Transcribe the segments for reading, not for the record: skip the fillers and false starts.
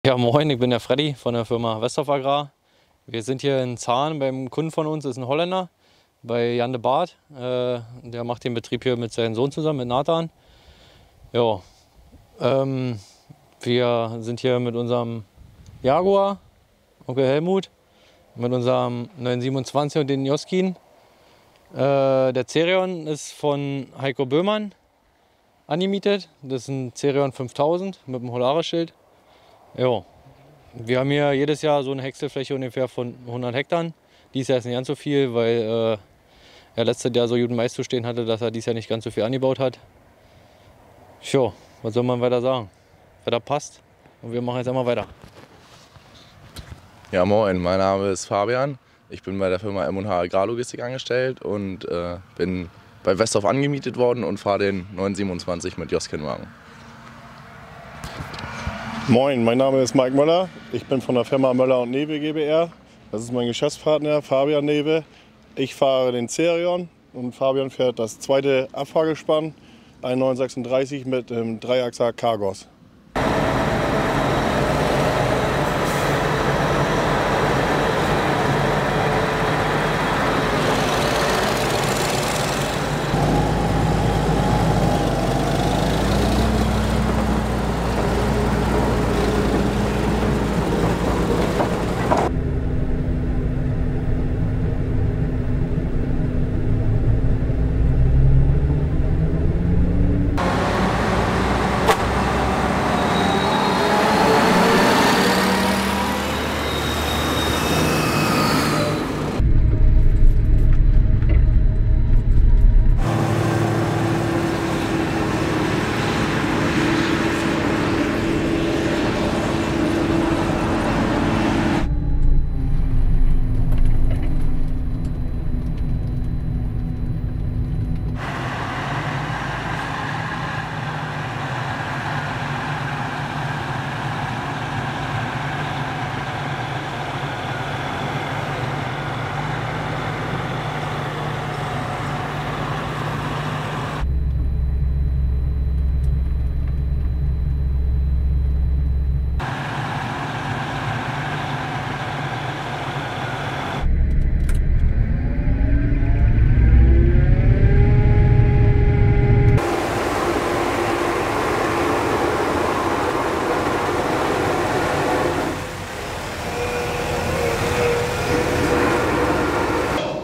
Ja, moin, ich bin der Freddy von der Firma Westhoff Agrar. Wir sind hier in Zahn beim Kunden von uns, ist ein Holländer, bei Jan de Baart. Der macht den Betrieb hier mit seinem Sohn zusammen, mit Nathan. Ja, wir sind hier mit unserem Jaguar, Onkel Helmut, mit unserem 927 und den Joskin. Der Cerion ist von Heiko Böhmann angemietet. Das ist ein Cerion 5000 mit einem Holaris-Schild. Ja, wir haben hier jedes Jahr so eine Häckselfläche ungefähr von 100 Hektar. Dieses Jahr ist nicht ganz so viel, weil er letztes Jahr so guten Mais zu stehen hatte, dass er dieses Jahr nicht ganz so viel angebaut hat. Jo, was soll man weiter sagen? Wetter passt und wir machen jetzt einmal weiter. Ja, moin, mein Name ist Fabian. Ich bin bei der Firma M&H Agrarlogistik angestellt und bin bei Westhoff angemietet worden und fahre den 927 mit Joskin-Wagen. Moin, mein Name ist Mike Möller. Ich bin von der Firma Möller & Newe GbR. Das ist mein Geschäftspartner Fabian Newe. Ich fahre den Cerion und Fabian fährt das zweite Abfahrgespann, ein 936 mit dem Dreiachser Cargos.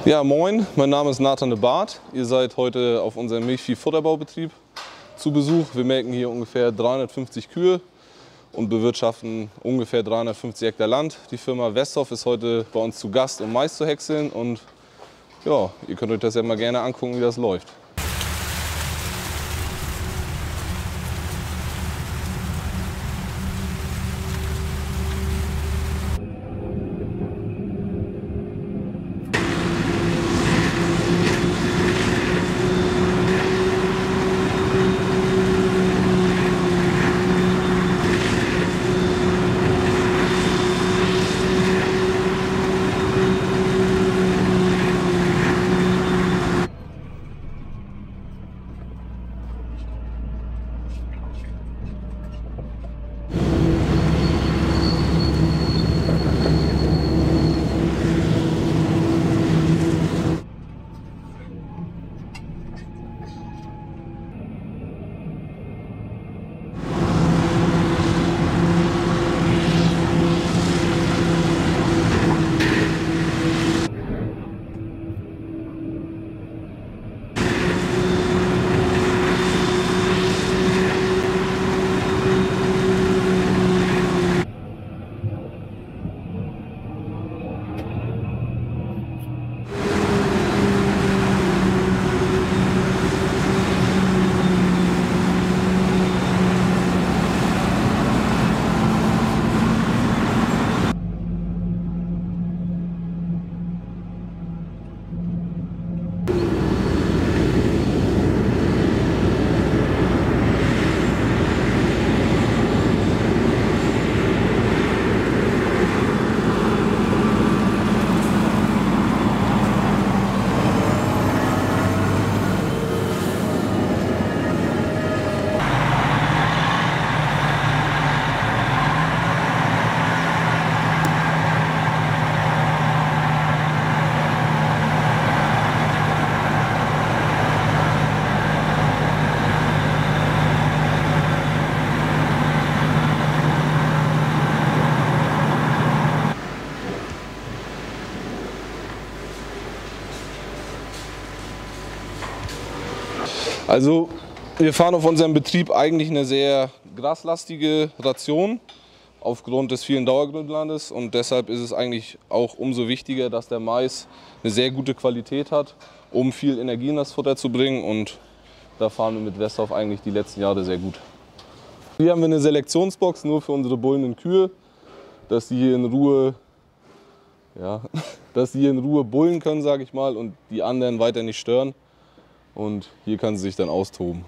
Ja, moin, mein Name ist Nathan de Baart. Ihr seid heute auf unserem Milchvieh-Futterbaubetrieb zu Besuch. Wir melken hier ungefähr 350 Kühe und bewirtschaften ungefähr 350 Hektar Land. Die Firma Westhoff ist heute bei uns zu Gast, um Mais zu häckseln. Und ja, ihr könnt euch das ja mal gerne angucken, wie das läuft. Also wir fahren auf unserem Betrieb eigentlich eine sehr graslastige Ration aufgrund des vielen Dauergrünlandes und deshalb ist es eigentlich auch umso wichtiger, dass der Mais eine sehr gute Qualität hat, um viel Energie in das Futter zu bringen, und da fahren wir mit Westhoff eigentlich die letzten Jahre sehr gut. Hier haben wir eine Selektionsbox nur für unsere bullenden Kühe, dass sie hier in Ruhe, bullen können, sage ich mal, und die anderen weiter nicht stören. Und hier kann sie sich dann austoben.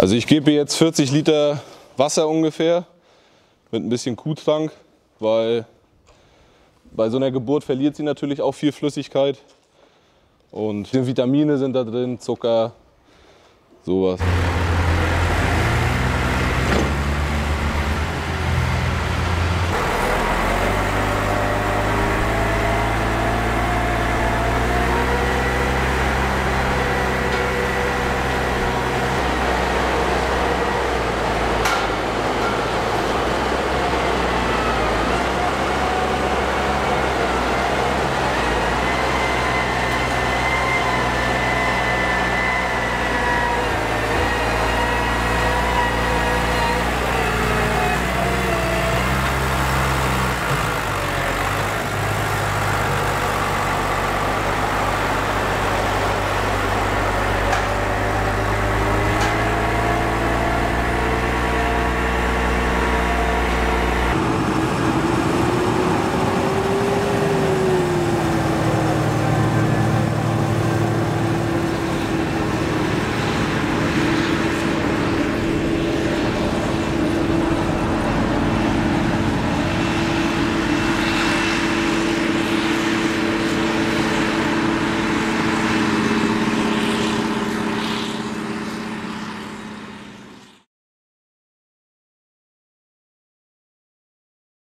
Also ich gebe jetzt 40 Liter Wasser ungefähr mit ein bisschen Kuhtrank, weil bei so einer Geburt verliert sie natürlich auch viel Flüssigkeit. Und Vitamine sind da drin, Zucker, sowas.